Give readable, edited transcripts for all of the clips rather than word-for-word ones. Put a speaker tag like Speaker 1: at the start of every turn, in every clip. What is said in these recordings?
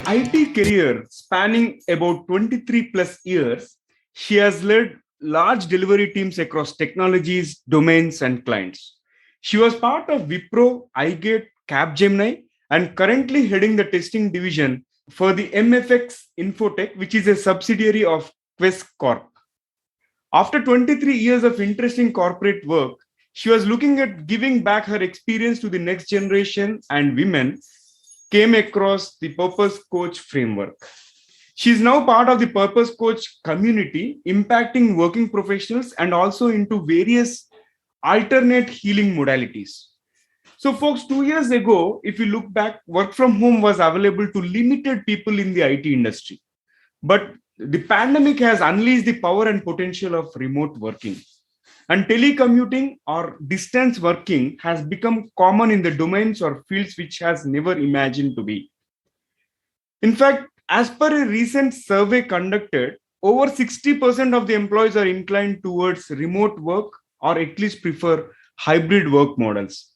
Speaker 1: IT career spanning about 23 plus years, she has led large delivery teams across technologies, domains, and clients. She was part of Wipro, iGate, Capgemini, and currently heading the testing division for the MFX Infotech, which is a subsidiary of Quest Corp. After 23 years of interesting corporate work, she was looking at giving back her experience to the next generation, and women came across the Purpose Coach framework. She is now part of the Purpose Coach community, impacting working professionals and also into various alternate healing modalities. So, folks, 2 years ago, if you look back, work from home was available to limited people in the IT industry. But the pandemic has unleashed the power and potential of remote working. And telecommuting or distance working has become common in the domains or fields which has never imagined to be. In fact, as per a recent survey conducted, over 60% of the employees are inclined towards remote work or at least prefer hybrid work models.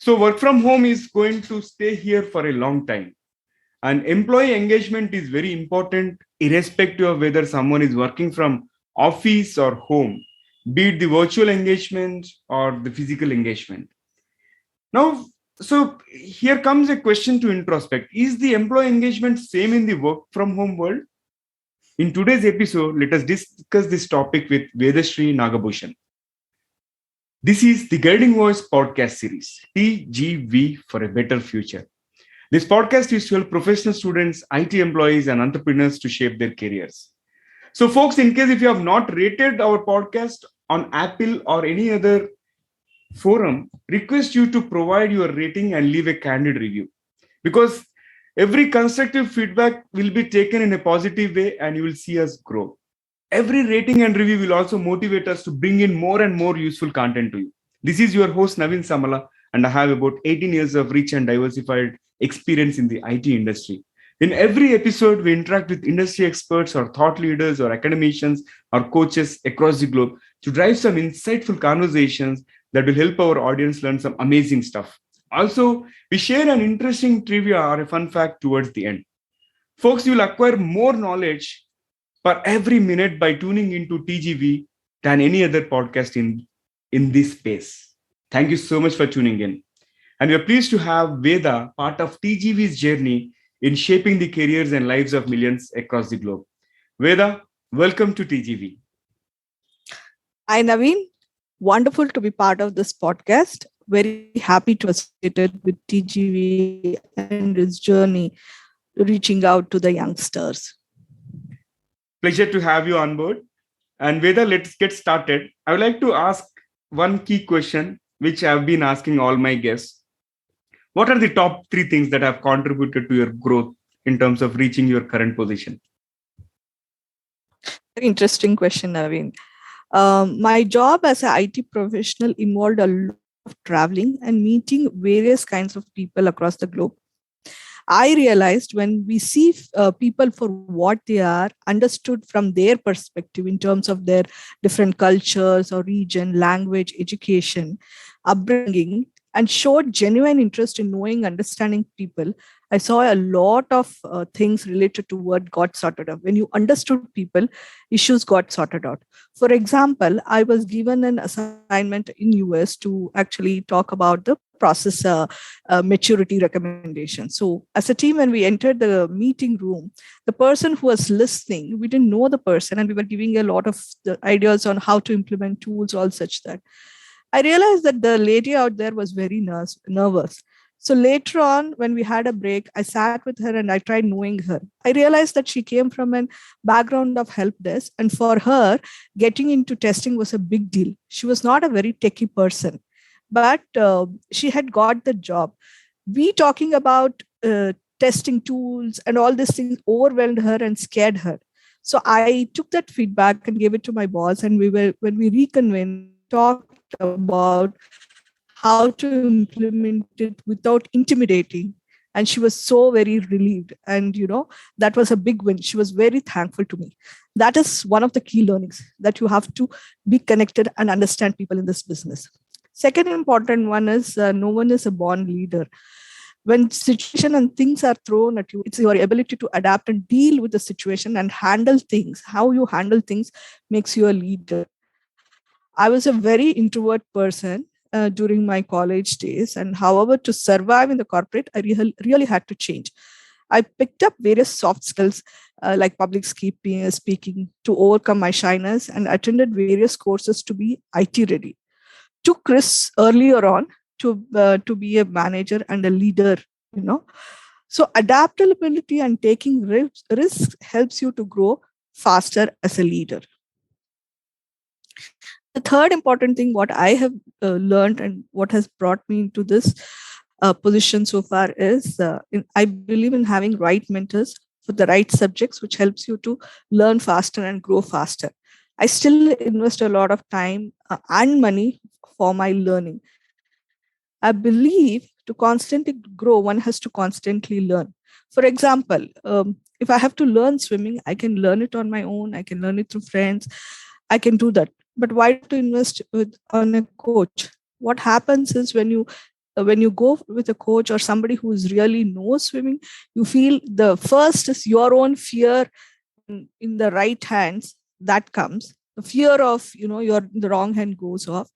Speaker 1: So, work from home is going to stay here for a long time. And employee engagement is very important, irrespective of whether someone is working from office or home, be it the virtual engagement or the physical engagement. Now, so here comes a question to introspect. Is the employee engagement same in the work from home world? In today's episode, let us discuss this topic with Vedashree Nagabhushan. This is the Guiding Voice podcast series, TGV for a Better Future. This podcast is to help professional students, IT employees, and entrepreneurs to shape their careers. So, folks, in case if you have not rated our podcast on Apple or any other forum, request you to provide your rating and leave a candid review, because every constructive feedback will be taken in a positive way and you will see us grow. Every rating and review will also motivate us to bring in more and more useful content to you. This is your host Naveen Samala, and I have about 18 years of rich and diversified experience in the IT industry. In every episode, we interact with industry experts or thought leaders or academicians or coaches across the globe to drive some insightful conversations that will help our audience learn some amazing stuff. Also, we share an interesting trivia or a fun fact towards the end. Folks, you will acquire more knowledge per every minute by tuning into TGV than any other podcast in this space. Thank you so much for tuning in. And we are pleased to have Veda part of TGV's journey in shaping the careers and lives of millions across the globe. Veda, welcome to TGV.
Speaker 2: Hi, Naveen. Wonderful to be part of this podcast. Very happy to associate with TGV and its journey reaching out to the youngsters.
Speaker 1: Pleasure to have you on board. And Veda, let's get started. I would like to ask one key question, which I've been asking all my guests. What are the top three things that have contributed to your growth in terms of reaching your current position?
Speaker 2: Very interesting question, Naveen. My job as an IT professional involved a lot of traveling and meeting various kinds of people across the globe. I realized when we see people for what they are, understood from their perspective in terms of their different cultures or region, language, education, upbringing, and showed genuine interest in knowing, understanding people, I saw a lot of things related to what got sorted out. When you understood people, issues got sorted out. For example, I was given an assignment in US to actually talk about the process maturity recommendation. So as a team, when we entered the meeting room, the person who was listening, we didn't know the person, and we were giving a lot of the ideas on how to implement tools, all such that. I realized that the lady out there was very nervous. So later on, when we had a break, I sat with her and I tried knowing her. I realized that she came from a background of help desk. And for her, getting into testing was a big deal. She was not a very techie person, but she had got the job. We talking about testing tools and all these things overwhelmed her and scared her. So I took that feedback and gave it to my boss. And when we reconvened, talked about how to implement it without intimidating. And she was so very relieved. And, that was a big win. She was very thankful to me. That is one of the key learnings, that you have to be connected and understand people in this business. Second important one is no one is a born leader. when situation and things are thrown at you, it's your ability to adapt and deal with the situation and handle things. How you handle things makes you a leader. I was a very introvert person during my college days, and however, to survive in the corporate, I really had to change. I picked up various soft skills like public speaking to overcome my shyness, and attended various courses to be IT ready. Took risks earlier on to be a manager and a leader. You know, so adaptability and taking risks helps you to grow faster as a leader. The third important thing, what I have learned and what has brought me into this position so far is I believe in having right mentors for the right subjects, which helps you to learn faster and grow faster. I still invest a lot of time and money for my learning. I believe to constantly grow, one has to constantly learn. For example, if I have to learn swimming, I can learn it on my own. I can learn it through friends. I can do that. But why to invest on a coach? What happens is when you go with a coach or somebody who is really knows swimming, you feel the first is your own fear in the right hands that comes. The fear of your the wrong hand goes off,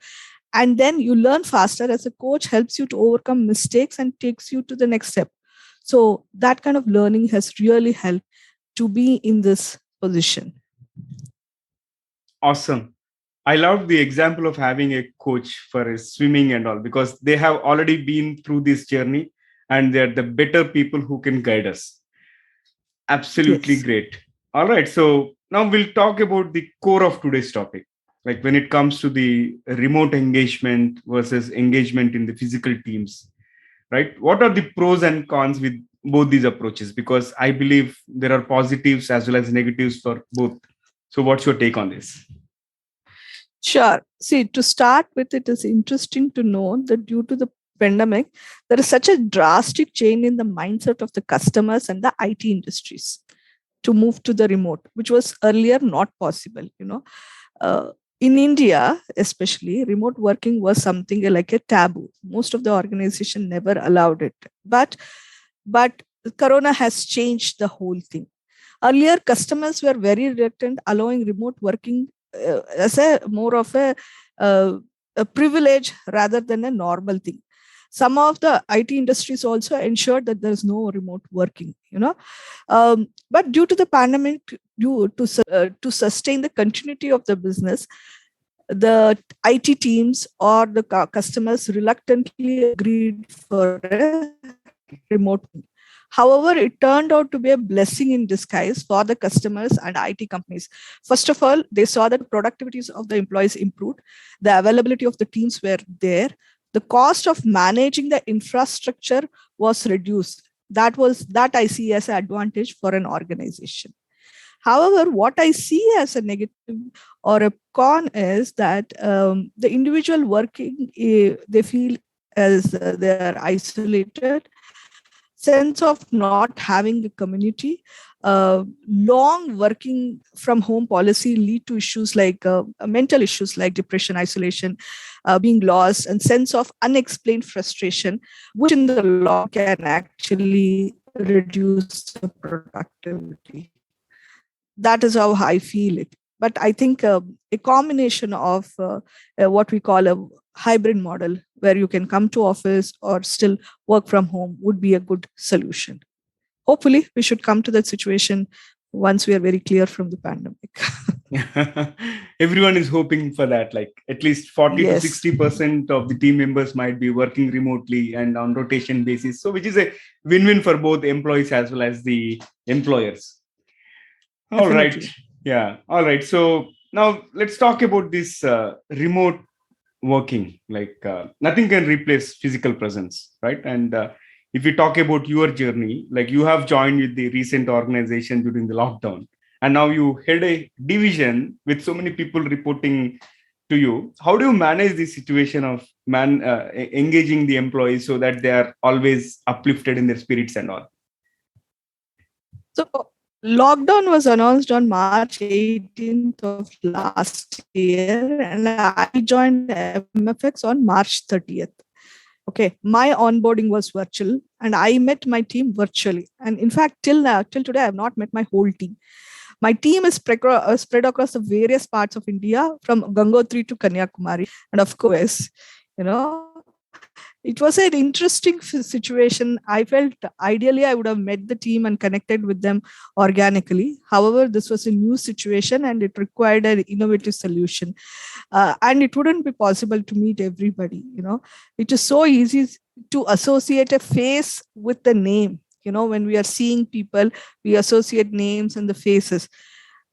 Speaker 2: and then you learn faster as a coach helps you to overcome mistakes and takes you to the next step. So that kind of learning has really helped to be in this position.
Speaker 1: Awesome. I love the example of having a coach for swimming and all, because they have already been through this journey and they're the better people who can guide us. Absolutely
Speaker 2: Yes.
Speaker 1: great. All right. So now we'll talk about the core of today's topic. Like when it comes to the remote engagement versus engagement in the physical teams, right? What are the pros and cons with both these approaches? Because I believe there are positives as well as negatives for both. So what's your take on this?
Speaker 2: Sure. See, to start with, it is interesting to know that due to the pandemic, there is such a drastic change in the mindset of the customers and the IT industries to move to the remote, which was earlier not possible. Uh, in India, especially, remote working was something like a taboo. Most of the organization never allowed it. But Corona has changed the whole thing. Earlier, customers were very reluctant allowing remote working as a more of uh, a privilege rather than a normal thing. Some of the IT industries also ensured that there is no remote working. But due to the pandemic, to sustain the continuity of the business, the IT teams or the customers reluctantly agreed for a remote. However, it turned out to be a blessing in disguise for the customers and IT companies. First of all, they saw that productivities of the employees improved, the availability of the teams were there, the cost of managing the infrastructure was reduced. That I see as an advantage for an organization. However, what I see as a negative or a con is that the individual working, they feel as they are isolated, sense of not having a community. Long working from home policy lead to issues like mental issues like depression, isolation, being lost, and sense of unexplained frustration, which in the long can actually reduce the productivity. That is how I feel it. But I think a combination of what we call a hybrid model, where you can come to office or still work from home, would be a good solution. Hopefully, we should come to that situation once we are very clear from the pandemic.
Speaker 1: Everyone is hoping for that. Like at least 40 to
Speaker 2: Yes.
Speaker 1: 60% of the team members might be working remotely and on rotation basis. So which is a win-win for both employees as well as the employers. All right.
Speaker 2: Definitely.
Speaker 1: Yeah. All right. So now let's talk about this remote working. Like nothing can replace physical presence, right? And if you talk about your journey, like you have joined with the recent organization during the lockdown, and now you head a division with so many people reporting to you. How do you manage the situation of engaging the employees so that they are always uplifted in their spirits and all?
Speaker 2: So, lockdown was announced on March 18th of last year, and I joined MFX on March 30th. Okay, my onboarding was virtual, and I met my team virtually. And in fact, till today, I have not met my whole team. My team is spread across the various parts of India, from Gangotri to Kanyakumari, and of course, it was an interesting situation. I felt ideally I would have met the team and connected with them organically. However, this was a new situation and it required an innovative solution. And it wouldn't be possible to meet everybody. It is so easy to associate a face with the name. When we are seeing people, we associate names and the faces,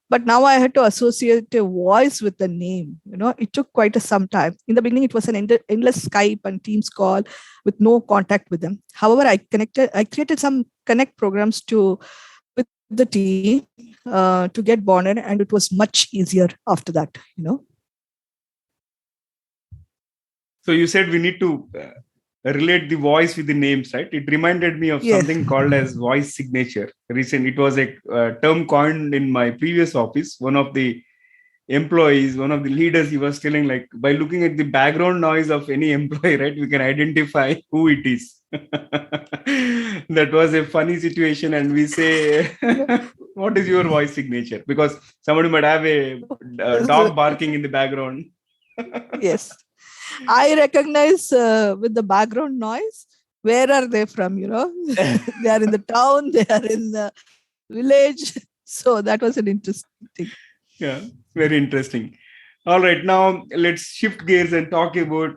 Speaker 2: but now I had to associate a voice with the name. It took quite some time. In the beginning, it was an endless Skype and Teams call with no contact with them. However, I created some connect programs with the team to get bonded, and it was much easier after that.
Speaker 1: So you said we need to relate the voice with the names, right? It reminded me of
Speaker 2: Yes.
Speaker 1: something called as voice signature. It was a term coined in my previous office. One of the employees, one of the leaders, he was telling, like, by looking at the background noise of any employee, right, we can identify who it is. That was a funny situation, and we say, what is your voice signature? Because somebody might have a dog barking in the background.
Speaker 2: Yes, I recognize with the background noise. Where are they from? They are in the town, they are in the village. So that was an interesting thing.
Speaker 1: Yeah, very interesting. All right, now let's shift gears and talk about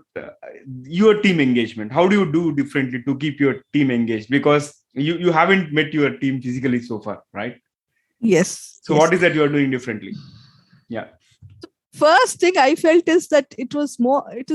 Speaker 1: your team engagement. How do you do differently to keep your team engaged? Because you haven't met your team physically so far, right?
Speaker 2: Yes.
Speaker 1: So what is that you are doing differently? Yeah.
Speaker 2: First thing I felt is that it is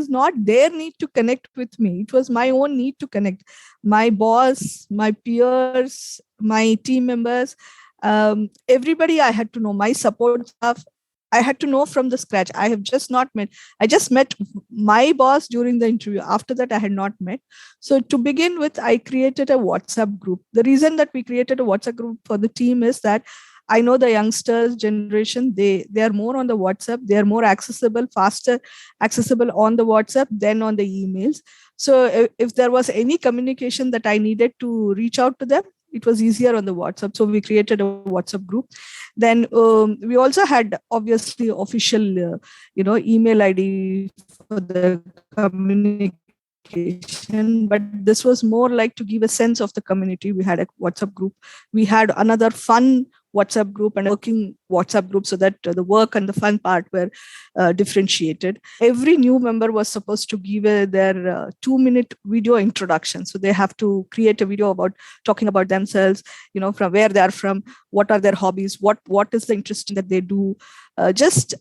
Speaker 2: not their need to connect with me. It was my own need to connect. My boss, my peers, my team members, everybody I had to know, my support staff, I had to know from the scratch. I just met my boss during the interview. After that, I had not met. So to begin with, I created a WhatsApp group. The reason that we created a WhatsApp group for the team is that I know the youngsters generation, they are more on the WhatsApp. They are more accessible, faster accessible on the WhatsApp than on the emails. So if there was any communication that I needed to reach out to them, it was easier on the WhatsApp. So we created a WhatsApp group. Then we also had obviously official, email ID for the communication, but this was more like to give a sense of the community. We had a WhatsApp group. We had another fun WhatsApp group and a working WhatsApp group, so that the work and the fun part were differentiated. Every new member was supposed to give their 2-minute video introduction. So they have to create a video about talking about themselves, from where they are from, what are their hobbies, what is the interesting that they do, just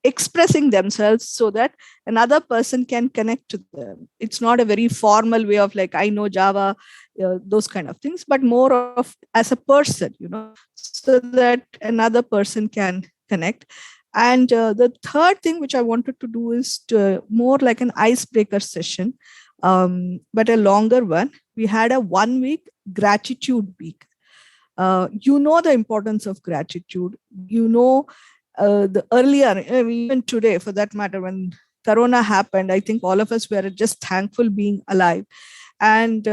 Speaker 2: expressing themselves so that another person can connect to them. It's not a very formal way of like, I know Java, those kind of things, but more of as a person, so that another person can connect. And the third thing which I wanted to do is more like an icebreaker session, but a longer one. We had a 1-week gratitude week. The importance of gratitude. The earlier, even today, for that matter, when Corona happened, I think all of us were just thankful being alive. And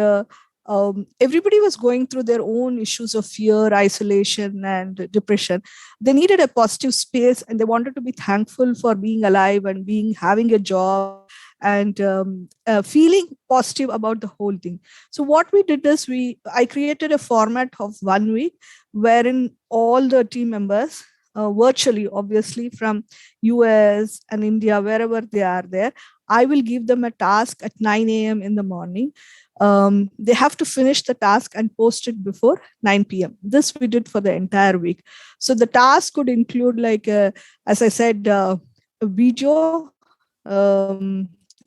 Speaker 2: everybody was going through their own issues of fear, isolation, and depression. They needed a positive space, and they wanted to be thankful for being alive and having a job, and feeling positive about the whole thing. So what we did is I created a format of 1 week wherein all the team members, virtually, obviously, from US and India, wherever they are there, I will give them a task at 9 a.m. in the morning. They have to finish the task and post it before 9 p.m. This we did for the entire week. So the task could include, like, as I said, a video,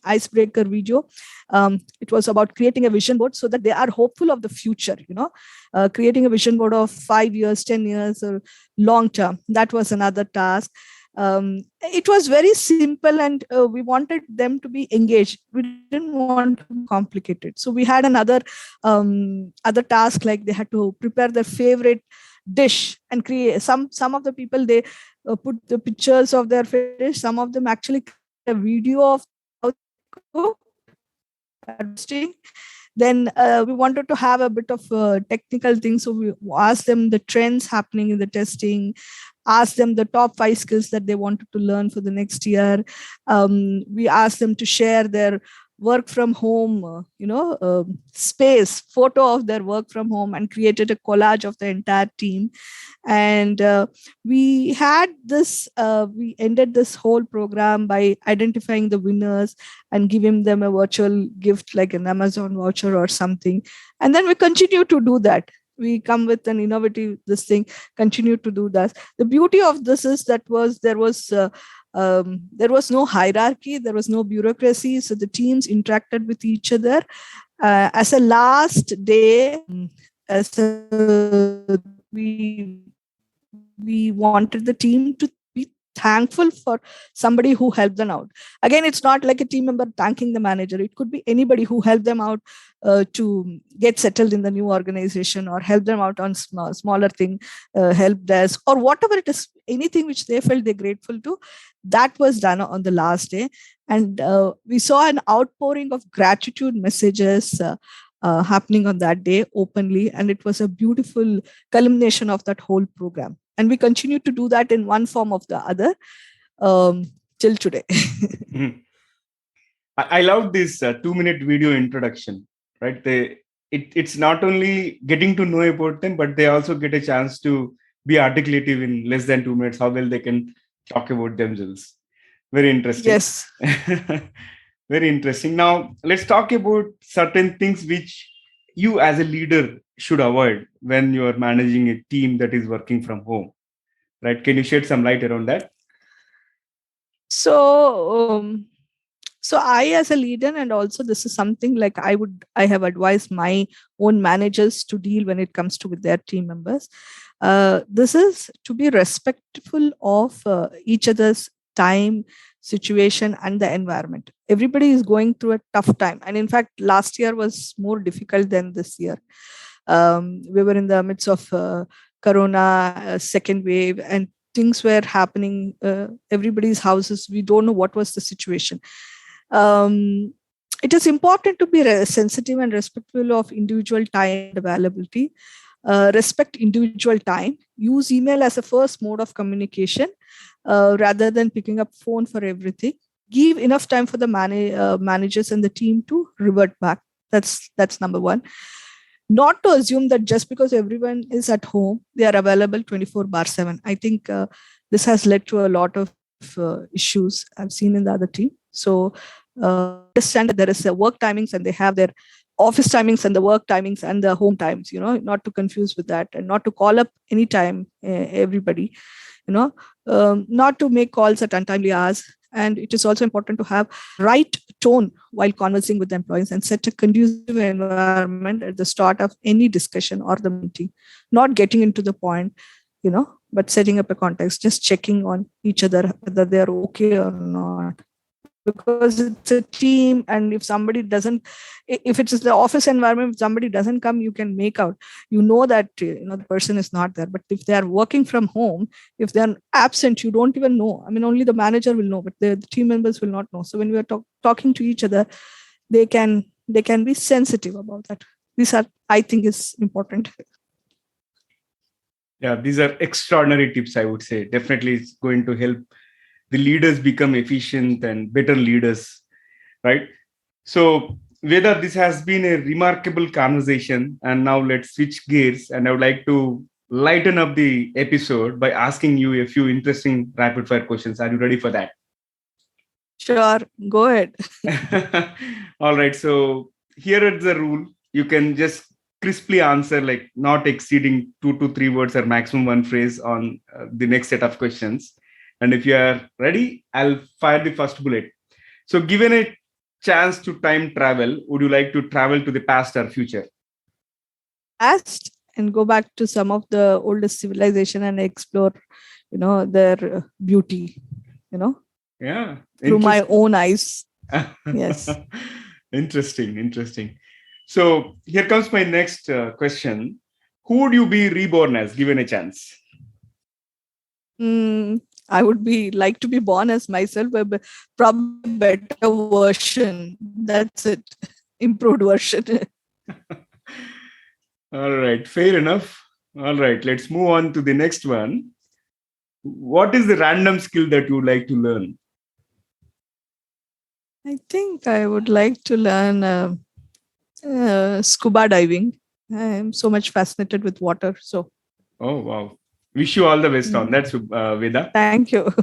Speaker 2: icebreaker video. It was about creating a vision board so that they are hopeful of the future, creating a vision board of 5 years, 10 years, or long term. That was another task. It was very simple, and we wanted them to be engaged. We didn't want to complicate it. So we had another other task, like they had to prepare their favorite dish and create. Some of the people, they put the pictures of their fish. Some of them actually create a video of how they cook. adjusting. Then we wanted to have a bit of technical things. So we asked them the trends happening in the testing, asked them the top 5 skills that they wanted to learn for the next year. We asked them to share their work from home, space, photo of their work from home, and created a collage of the entire team. And we had this, we ended this whole program by identifying the winners and giving them a virtual gift like an Amazon voucher or something. And then we continue to do that. We come with an innovative this thing, continue to do that. The beauty of this is that there was no hierarchy, there was no bureaucracy, so the teams interacted with each other. As a last day, we wanted the team to be thankful for somebody who helped them out. Again, it's not like a team member thanking the manager. It could be anybody who helped them out to get settled in the new organization, or help them out on smaller thing, help desk, or whatever it is, anything which they felt they're grateful to. That was done on the last day. And we saw an outpouring of gratitude messages happening on that day openly. And it was a beautiful culmination of that whole program. And we continue to do that in one form or the other till today.
Speaker 1: I love this 2-minute video introduction, right? It's not only getting to know about them, but they also get a chance to be articulative in less than 2 minutes, how well they can talk about themselves. Very interesting.
Speaker 2: Yes.
Speaker 1: Very interesting. Now, let's talk about certain things which you as a leader should avoid when you are managing a team that is working from home, right? Can you shed some light around that?
Speaker 2: So I, as a leader, and also this is something like I have advised my own managers to deal when it comes to with their team members. This is to be respectful of each other's time, situation, and the environment. Everybody is going through a tough time, and in fact, last year was more difficult than this year. We were in the midst of Corona second wave, and things were happening. Everybody's houses. We don't know what was the situation. It is important to be sensitive and respectful of individual time and availability. Respect individual time. Use email as a first mode of communication rather than picking up phone for everything. Give enough time for the managers and the team to revert back. That's number one. Not to assume that just because everyone is at home, they are available 24/7. I think this has led to a lot of issues I've seen in the other team. So understand that there is a work timings, and they have their office timings and the work timings and the home times, not to confuse with that, and not to call up anytime everybody, not to make calls at untimely hours. And it is also important to have right tone while conversing with the employees, and set a conducive environment at the start of any discussion or the meeting, not getting into the point, but setting up a context, just checking on each other whether they're okay or not. Because it's a team, and if it is the office environment, if somebody doesn't come, you can make out, that the person is not there. But if they are working from home, if they're absent, you don't even know. I mean, only the manager will know, but the team members will not know. So when we are talking to each other, they can be sensitive about that. These are, I think, is important.
Speaker 1: Yeah, these are extraordinary tips, I would say. Definitely it's going to help the leaders become efficient and better leaders, right? So, Veda, this has been a remarkable conversation. And now let's switch gears. And I would like to lighten up the episode by asking you a few interesting rapid fire questions. Are you ready for that?
Speaker 2: Sure, go ahead.
Speaker 1: All right. So, here is the rule. You can just crisply answer, like not exceeding 2 to 3 words or maximum one phrase on the next set of questions. And if you are ready, I'll fire the first bullet. So, given a chance to time travel, would you like to travel to the past or future?
Speaker 2: Past, and go back to some of the oldest civilization and explore, their beauty,
Speaker 1: Yeah.
Speaker 2: through my own eyes. Yes.
Speaker 1: Interesting. So, here comes my next question. Who would you be reborn as, given a chance?
Speaker 2: I would like to be born as myself, but probably better version. That's it. improved version.
Speaker 1: All right, fair enough. All right, let's move on to the next one. What is the random skill that you would like to learn?
Speaker 2: I think I would like to learn scuba diving. I'm so much fascinated with water. So,
Speaker 1: Oh, wow. Wish you all the best on that, Veda.
Speaker 2: thank you.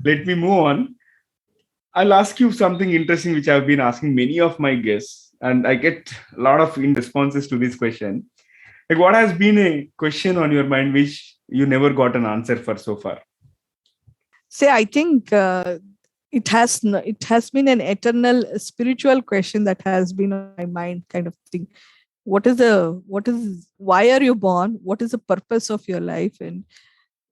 Speaker 1: Let me move on. I'll ask you something interesting, which I've been asking many of my guests, and I get a lot of responses to this question. Like, what has been a question on your mind which you never got an answer for so far?
Speaker 2: Say, I think it has been an eternal spiritual question that has been on my mind, kind of thing. Why are you born? What is the purpose of your life? And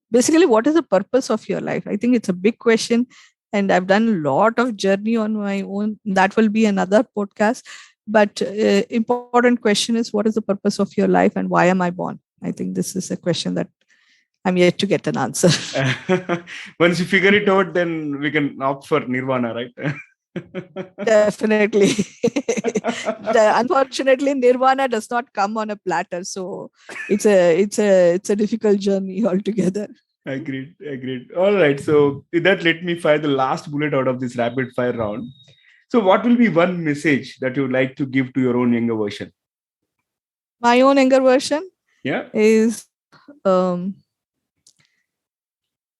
Speaker 2: basically, what is the purpose of your life? I think it's a big question, and I've done a lot of journey on my own. That will be another podcast. But important question is, what is the purpose of your life, and why am I born? I think this is a question that I'm yet to get an answer.
Speaker 1: Once you figure it out, then we can opt for Nirvana, right?
Speaker 2: Definitely. Unfortunately, Nirvana does not come on a platter, so it's a difficult journey altogether.
Speaker 1: Agreed. All right. So with that, let me fire the last bullet out of this rapid fire round. So what will be one message that you would like to give to your own younger version?
Speaker 2: My own younger version
Speaker 1: Yeah.
Speaker 2: is,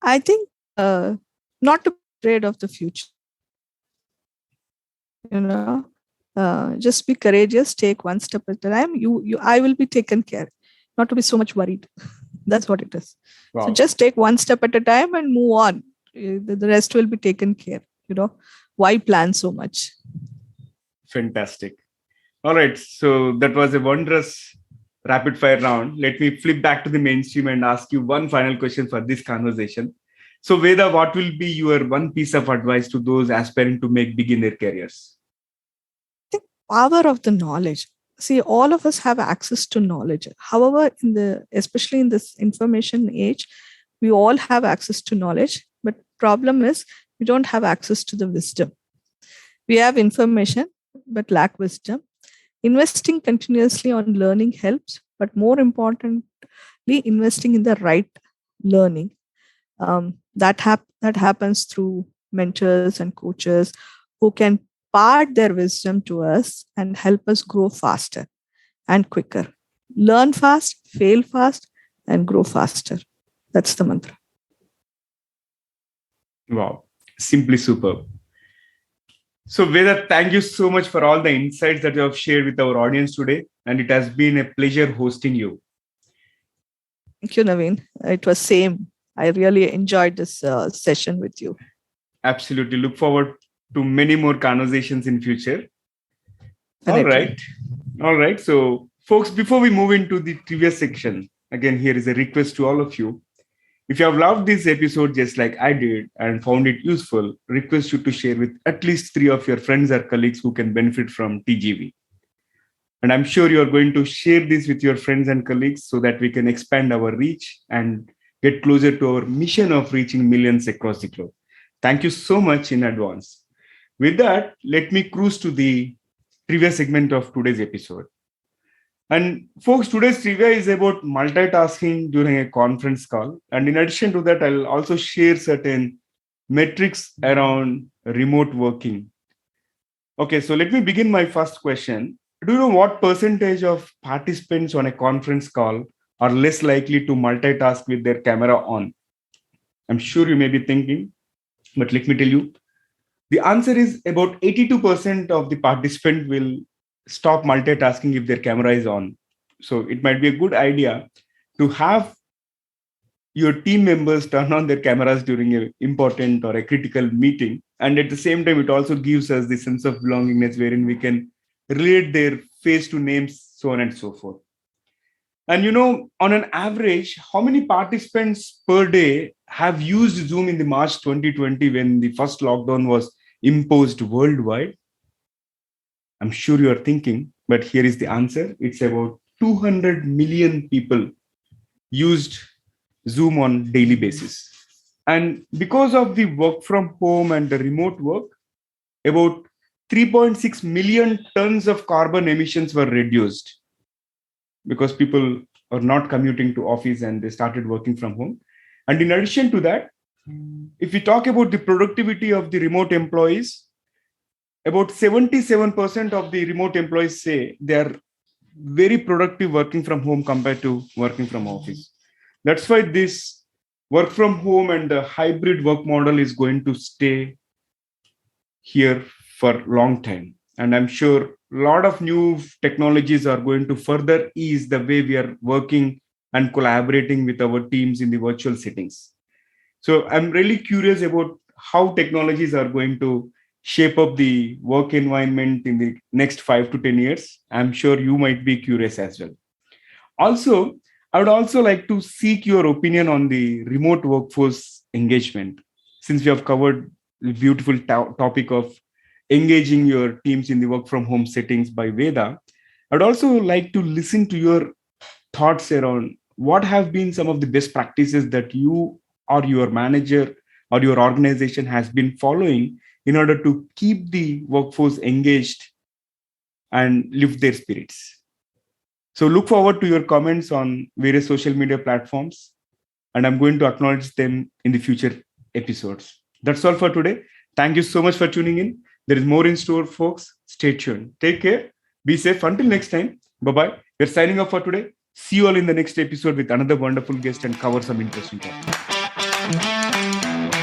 Speaker 2: I think, not to be afraid of the future. Just be courageous. Take one step at a time. I will be taken care. Not to be so much worried. That's what it is.
Speaker 1: Wow.
Speaker 2: So just take one step at a time and move on. The rest will be taken care. Why plan so much?
Speaker 1: Fantastic. All right. So that was a wondrous rapid fire round. Let me flip back to the mainstream and ask you one final question for this conversation. So Veda, what will be your one piece of advice to those aspiring to make big in their careers?
Speaker 2: The power of the knowledge. See, all of us have access to knowledge. However, especially in this information age, we all have access to knowledge. But problem is, we don't have access to the wisdom. We have information, but lack wisdom. Investing continuously on learning helps, but more importantly, investing in the right learning. That happens through mentors and coaches who can part their wisdom to us and help us grow faster and quicker. Learn fast, fail fast, and grow faster. That's the mantra.
Speaker 1: Wow, simply superb. So Veda, thank you so much for all the insights that you have shared with our audience today. And it has been a pleasure hosting you.
Speaker 2: Thank you, Naveen. It was same. I really enjoyed this session with you.
Speaker 1: Absolutely. Look forward to many more conversations in future.
Speaker 2: Definitely.
Speaker 1: All right. So folks, before we move into the trivia section, again, here is a request to all of you. If you have loved this episode just like I did and found it useful, request you to share with at least 3 of your friends or colleagues who can benefit from TGV. And I'm sure you are going to share this with your friends and colleagues so that we can expand our reach and get closer to our mission of reaching millions across the globe. Thank you so much in advance. With that, let me cruise to the trivia segment of today's episode. And folks, today's trivia is about multitasking during a conference call. And in addition to that, I'll also share certain metrics around remote working. Okay, so let me begin my first question. Do you know what percentage of participants on a conference call are less likely to multitask with their camera on? I'm sure you may be thinking, but let me tell you. The answer is about 82% of the participant will stop multitasking if their camera is on. So it might be a good idea to have your team members turn on their cameras during an important or a critical meeting. And at the same time, it also gives us the sense of belongingness wherein we can relate their face to names, so on and so forth. And on an average, how many participants per day have used Zoom in the March 2020 when the first lockdown was imposed worldwide? I'm sure you are thinking, but here is the answer. It's about 200 million people used Zoom on daily basis. And because of the work from home and the remote work, about 3.6 million tons of carbon emissions were reduced because people are not commuting to office and they started working from home. And in addition to that, if we talk about the productivity of the remote employees, about 77% of the remote employees say they are very productive working from home compared to working from office. That's why this work from home and the hybrid work model is going to stay here for a long time. And I'm sure a lot of new technologies are going to further ease the way we are working and collaborating with our teams in the virtual settings. So I'm really curious about how technologies are going to shape up the work environment in the next 5 to 10 years. I'm sure you might be curious as well. Also, I would also like to seek your opinion on the remote workforce engagement. Since we have covered the beautiful topic of engaging your teams in the work from home settings by Veda, I'd also like to listen to your thoughts around what have been some of the best practices that you or your manager or your organization has been following in order to keep the workforce engaged and lift their spirits. So look forward to your comments on various social media platforms, and I'm going to acknowledge them in the future episodes. That's all for today. Thank you so much for tuning in. There is more in store, folks. Stay tuned. Take care. Be safe. Until next time. Bye-bye. We're signing off for today. See you all in the next episode with another wonderful guest and cover some interesting topics.